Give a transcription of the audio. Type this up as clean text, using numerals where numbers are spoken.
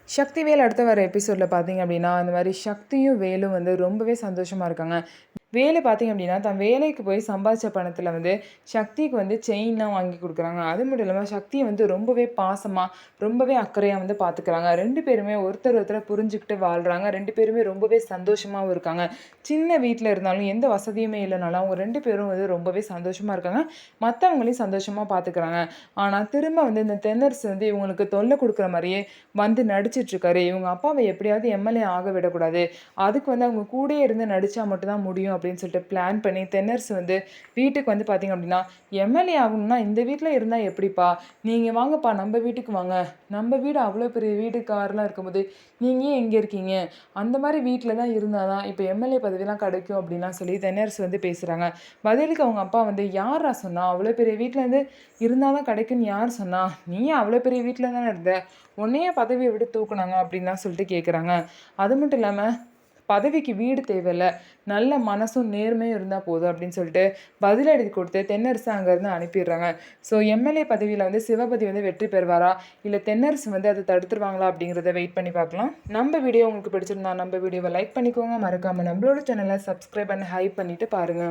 சக்திவேல் அடுத்து வர எபிசோடில் பார்த்தீங்க அப்படின்னா, இந்த மாதிரி சக்தியும் வேலும் வந்து ரொம்பவே சந்தோஷமா இருக்காங்க. வேலு பார்த்தீங்க அப்படின்னா, தன் வேலைக்கு போய் சம்பாதிச்ச பணத்தில வந்து சக்திக்கு வந்து செயின்லாம் வாங்கி குடுக்குறாங்க. அது மட்டும் இல்லாம சக்திய வந்து ரொம்பவே பாசமா, ரொம்பவே அக்கறையா வந்து பார்த்துக்கிறாங்க. 2 பேருமே ஒருத்தர் ஒருத்தர புரிஞ்சுகிட்டு வாழ்றாங்க. 2 பேருமே ரொம்பவே சந்தோஷமாவும் இருக்காங்க. சின்ன வீட்ல இருந்தாலும் எந்த வசதியுமே இல்லனாலும் அவங்க 2 பேரும் வந்து ரொம்பவே சந்தோஷமா இருக்காங்க. மத்தவங்களையும் சந்தோஷமா பார்த்துக்கிறாங்க. ஆனா திரும்ப வந்து இந்த தென்னரசு வந்து இவங்களுக்கு தொல்ல குடுக்குற மாரியே வந்து நடிச்சிட்டுருக்காரு. இவங்க அப்பாவ எப்படியாவது எம்எல்ஏ ஆக விடக்கூடாது. அதுக்கு வந்து அவங்க கூடயே இருந்து நடிச்சா மட்டும் தான் முடியும் அப்படின்னு சொல்லிட்டு பிளான் பண்ணி தென்னரசு வந்து வீட்டுக்கு வந்து பார்த்தீங்க அப்படின்னா, எம்எல்ஏ ஆகணும்னா இந்த வீட்ல இருந்தா எப்படிப்பா? நீங்க வாங்கப்பா நம்ம வீட்டுக்கு வாங்க. நம்ம வீடு அவ்வளோ பெரிய வீடு, கார்லாம் இருக்கும்போது, நீங்க ஏன் இங்க இருக்கீங்க? அந்த மாரி வீட்ல தான் இருந்தா தான் இப்ப எம்எல்ஏ பதவிலாம் கிடைக்கும் அப்படின்லாம் சொல்லி தென்னரசு வந்து பேசுறாங்க. பதிலுக்கு அவங்க அப்பா வந்து யார்றா சொன்னா? அவ்வளோ பெரிய வீட்ல இருந்து இருந்தா தான் கிடைக்கும்னு யார் சொன்னா? நீயும் அவ்வளோ பெரிய வீட்ல தானே இருந்த. உன்னையே பதவிய விட்டு தூக்குனாங்க அப்படின்லாம் சொல்லிட்டு கேட்குறாங்க. அது மட்டும் இல்லாம பதவிக்கு வீடு தேவையில்ல. நல்ல மனசும், நேர்மையும் இருந்தா போதும் அப்படின்னு சொல்லிட்டு பதிலடி கொடுத்து தென்னரசு அங்கருந்து அனுப்பிடுறாங்க. ஸோ எம்எல்ஏ பதவியில வந்து சிவபதி வந்து வெற்றி பெறுவாரா? இல்ல தென்னரசு வந்து அத தடுத்துருவாங்களா? அப்படிங்கிறத வெயிட் பண்ணி பார்க்கலாம். நம்ம வீடியோ உங்களுக்கு பிடிச்சிருந்தா நம்ம வீடியோவ லைக் பண்ணிக்கோங்க. மறக்காம நம்மளோட சேனல சப்ஸ்கிரைப் அண்ட் ஹைப் பண்ணிட்டு பாருங்க.